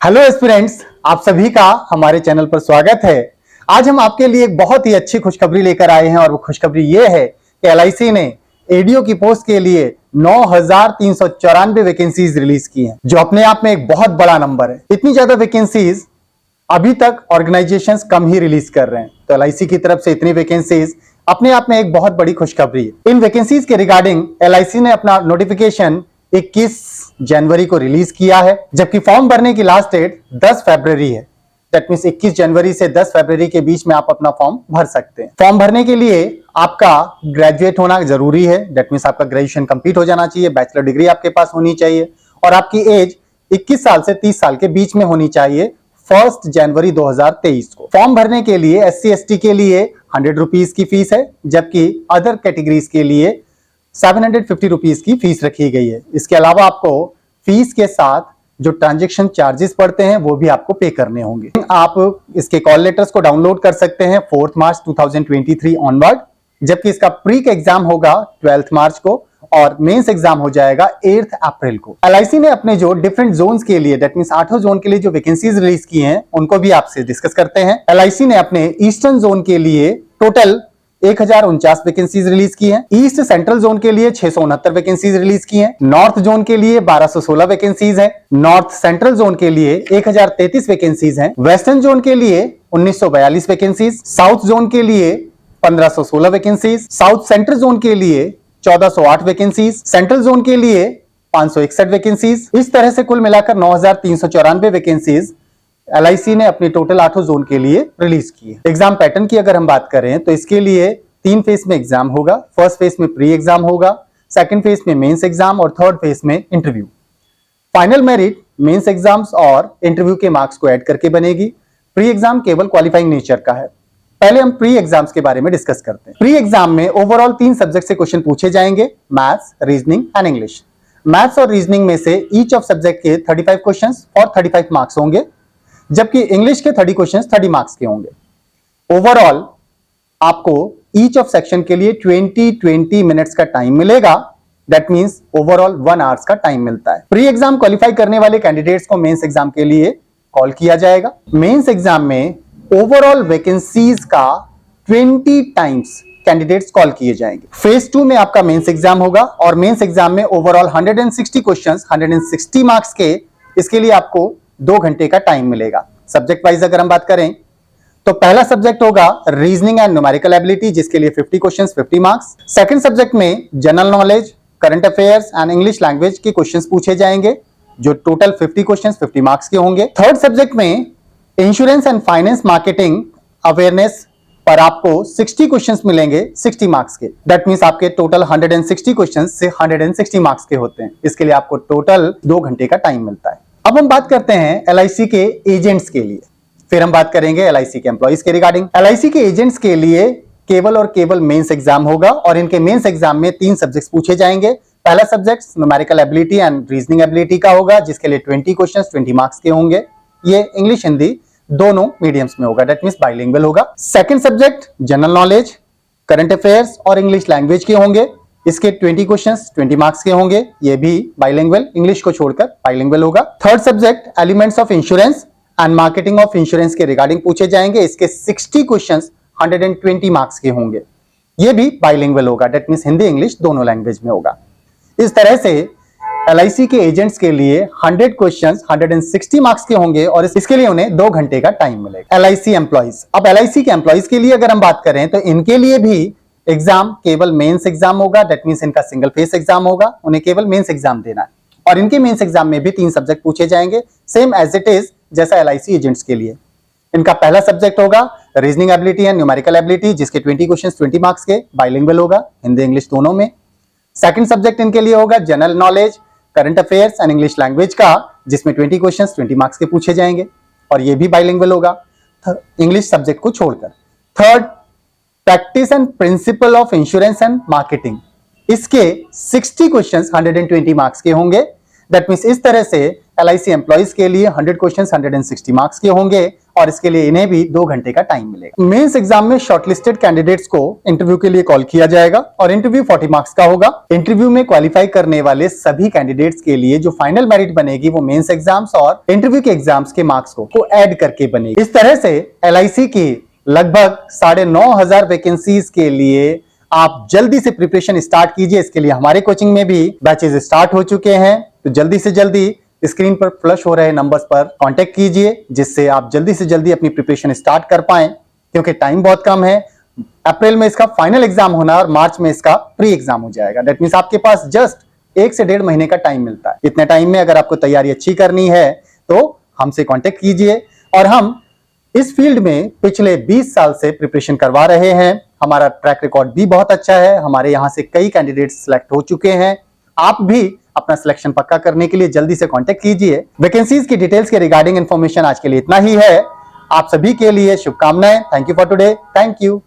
Hello aspirants, आप सभी का हमारे चैनल पर स्वागत है। आज हम आपके लिए एक बहुत ही अच्छी खुशखबरी लेकर आए हैं और वो खुशखबरी ये है कि एलआईसी ने एडीओ की पोस्ट के लिए 9,394 वैकेंसीज रिलीज की हैं, जो अपने आप में एक बहुत बड़ा नंबर है। इतनी ज्यादा वैकेंसीज अभी तक ऑर्गेनाइजेशंस कम ही रिलीज कर रहे हैं, तो एलआईसी की तरफ से इतनी वैकेंसीज अपने आप में एक बहुत बड़ी खुशखबरी है। इन वैकेंसीज के रिगार्डिंग एलआईसी ने अपना नोटिफिकेशन 21 जनवरी को रिलीज किया है, जबकि फॉर्म भरने की लास्ट डेट 10 फरवरी है। दैट मींस 21 जनवरी से 10 फरवरी के बीच में आप अपना फॉर्म भर सकते हैं। फॉर्म भरने के लिए आपका ग्रेजुएट होना जरूरी है। दैट मींस आपका ग्रेजुएशन कंप्लीट हो जाना चाहिए, बैचलर डिग्री आपके पास होनी चाहिए और आपकी एज 21 साल से 30 साल के बीच में होनी चाहिए 1 जनवरी 2023 को। फॉर्म भरने के लिए SC ST के लिए 100 रुपीज की फीस है, जबकि अदर कैटेगरीज के लिए 750 रुपीज की फीस रखी गई है। इसके अलावा आपको फीस के साथ जो ट्रांजैक्शन चार्जेस पड़ते हैं वो भी आपको पे करने होंगे। आप इसके कॉल लेटर्स को डाउनलोड कर सकते हैं 4 मार्च 2023 ऑनवर्ड, जबकि इसका प्री का एग्जाम होगा 12 मार्च को और मेंस एग्जाम हो जाएगा 8 अप्रैल को। एलआईसी ने अपने जो डिफरेंट जोन्स के लिए, दैट मींस 8 जोन के लिए जो वैकेंसीज रिलीज की हैं उनको भी आपसे डिस्कस करते हैं। एलआईसी ने अपने ईस्टर्न जोन के लिए टोटल 1049 वैकेंसीज रिलीज की हैं। ईस्ट सेंट्रल जोन के लिए 669 वैकेंसीज रिलीज की हैं। नॉर्थ जोन के लिए 1216 वैकेंसीज हैं। नॉर्थ सेंट्रल जोन के लिए 1033 वैकेंसीज हैं। वेस्टर्न जोन के लिए 1942 वैकेंसीज। साउथ जोन के लिए 1516 वैकेंसीज। साउथ सेंट्रल जोन के लिए 1408 वैकेंसीज। सेंट्रल जोन के लिए 561 वैकेंसीज। इस तरह से कुल मिलाकर 9,394 वैकेंसीज एलआईसी ने अपनी टोटल 8 जोन के लिए रिलीज की है। एग्जाम पैटर्न की अगर हम बात करें तो इसके लिए 3 फेज में एग्जाम होगा। फर्स्ट फेज में प्री एग्जाम होगा, सेकंड फेज में मेंस एग्जाम और थर्ड फेज में interview. Final merit mains exams और इंटरव्यू के मार्क्स को ऐड करके बनेगी। प्री एग्जाम केवल क्वालिफाइंग नेचर का है। पहले हम प्री एग्जाम्स के बारे में डिस्कस करते हैं। प्री एग्जाम में ओवरऑल 3 सब्जेक्ट से क्वेश्चन पूछे जाएंगे, maths, reasoning and English. Maths और रीजनिंग में से ईच ऑफ सब्जेक्ट के 35 क्वेश्चन और 35 मार्क्स होंगे, जबकि इंग्लिश के 30 क्वेश्चंस 30 मार्क्स के होंगे। ओवरऑल आपको ईच ऑफ सेक्शन के लिए 20 मिनट्स का टाइम मिलेगा। दैट मींस ओवरऑल 1 आवर्स का टाइम मिलता है। प्री एग्जाम क्वालिफाई करने वाले कैंडिडेट्स को मेंस एग्जाम के लिए कॉल किया जाएगा। मेंस एग्जाम में ओवरऑल वैकेंसीज का 20 टाइम्स कैंडिडेट्स कॉल किए जाएंगे। फेज 2 में आपका मेंस एग्जाम होगा और मेंस एग्जाम में ओवरऑल 160 क्वेश्चंस 160 मार्क्स के, इसके लिए आपको 2 घंटे का टाइम मिलेगा। सब्जेक्ट वाइज अगर हम बात करें तो पहला सब्जेक्ट होगा रीजनिंग एंड न्यूमेरिकल एबिलिटी, जिसके लिए 50 क्वेश्चंस 50 मार्क्स। सेकंड सब्जेक्ट में general knowledge, current affairs and English language के क्वेश्चंस पूछे जाएंगे, जो टोटल 50 क्वेश्चंस 50 मार्क्स के होंगे। थर्ड सब्जेक्ट में insurance and finance marketing awareness पर आपको 60 क्वेश्चंस मिलेंगे 60 मार्क्स के। दैट मींस आपके टोटल 160 क्वेश्चंस से 160 मार्क्स के होते हैं। इसके लिए आपको टोटल 2 घंटे का टाइम मिलता है। अब हम बात करते हैं एलआईसी के एजेंट्स के लिए, फिर हम बात करेंगे एलआईसी के एम्प्लॉइज के रिगार्डिंग। एलआईसी के एजेंट्स के लिए केवल और केवल मेंस एग्जाम होगा और इनके मेंस एग्जाम में 3 सब्जेक्ट्स पूछे जाएंगे। पहला subject numerical ability and reasoning ability का होगा, जिसके लिए 20 क्वेश्चंस 20 मार्क्स के होंगे। ये इंग्लिश हिंदी दोनों मीडियम्स में होगा, दैट मींस बाइलिंगुअल होगा। Second subject general knowledge, current affairs और इंग्लिश लैंग्वेज के होंगे। इसके 20 क्वेश्चंस 20 मार्क्स के होंगे, ये भी बाइलिंगुअल, इंग्लिश को छोड़कर बाइलिंगुअल होगा। Third subject elements of insurance and marketing of insurance के रिगार्डिंग पूछे जाएंगे। इसके 60 क्वेश्चंस 120 मार्क्स के होंगे, ये भी बाइलिंगुअल होगा, दैट मींस हिंदी इंग्लिश दोनों लैंग्वेज में होगा। इस तरह से एलआईसी के एजेंट्स के लिए 100 क्वेश्चंस 160 मार्क्स के होंगे और इसके लिए उन्हें 2 घंटे का टाइम मिलेगा। एलआईसी एम्प्लॉइज, अब एलआईसी के एम्प्लॉइज के लिए अगर हम बात करें तो इनके लिए भी एग्जाम केवल मेंस एग्जाम होगा। दैट मींस इनका सिंगल फेस एग्जाम होगा, उन्हें केवल मेंस एग्जाम देना है और इनके मेंस एग्जाम में भी 3 सब्जेक्ट पूछे जाएंगे, सेम एज इट इज जैसा एलआईसी एजेंट्स के लिए। इनका पहला सब्जेक्ट होगा reasoning ability and numerical ability, जिसके 20 क्वेश्चंस 20 मार्क्स के, बाइलिंगुअल होगा, हिंदी इंग्लिश दोनों में। सेकंड सब्जेक्ट इनके लिए होगा general knowledge, current affairs and English language का, जिसमें 20 क्वेश्चंस 20 मार्क्स के पूछे जाएंगे और ये भी बाइलिंगुअल होगा, इंग्लिश सब्जेक्ट को छोड़कर। Third practice and principle of insurance and marketing, इसके 60 क्वेश्चंस 120 मार्क्स के होंगे। दैट मींस इस तरह से LIC एम्प्लॉइज के लिए 100 क्वेश्चंस 160 मार्क्स के होंगे और इसके लिए इन्हें भी 2 घंटे का टाइम मिलेगा। मेंस एग्जाम में शॉर्टलिस्टेड कैंडिडेट्स को इंटरव्यू के लिए कॉल किया जाएगा और इंटरव्यू 40 मार्क्स का होगा। इंटरव्यू में क्वालिफाई करने वाले सभी कैंडिडेट्स के लिए जो फाइनल मेरिट बनेगी वो मेंस एग्जाम्स और इंटरव्यू के एग्जाम्स के मार्क्स को ऐड करके बनेगी। इस तरह से LIC की लगभग 9,500 वैकेंसीज के लिए आप जल्दी से प्रिपरेशन स्टार्ट कीजिए। इसके लिए हमारे कोचिंग में भी बैचेस स्टार्ट हो चुके हैं, तो जल्दी से जल्दी स्क्रीन पर फ्लश हो रहे नंबर्स पर कांटेक्ट कीजिए, जिससे आप जल्दी से जल्दी अपनी प्रिपरेशन स्टार्ट कर पाएं, क्योंकि टाइम बहुत कम है। अप्रैल में इसका फाइनल एग्जाम होना और मार्च में इसका प्री एग्जाम हो जाएगा। दैट मीन्स आपके पास जस्ट 1 से 1.5 महीने का टाइम मिलता है। इतने टाइम में अगर आपको तैयारी अच्छी करनी है तो हमसे कांटेक्ट कीजिए। और हम इस फील्ड में पिछले 20 साल से प्रिपरेशन करवा रहे हैं। हमारा ट्रैक रिकॉर्ड भी बहुत अच्छा है। हमारे यहां से कई कैंडिडेट्स सिलेक्ट हो चुके हैं। आप भी अपना सिलेक्शन पक्का करने के लिए जल्दी से कांटेक्ट कीजिए। वैकेंसीज की डिटेल्स के रिगार्डिंग इंफॉर्मेशन आज के लिए इतना ही है। आप सभी के लिए शुभकामनाएं। Thank you for today. Thank you.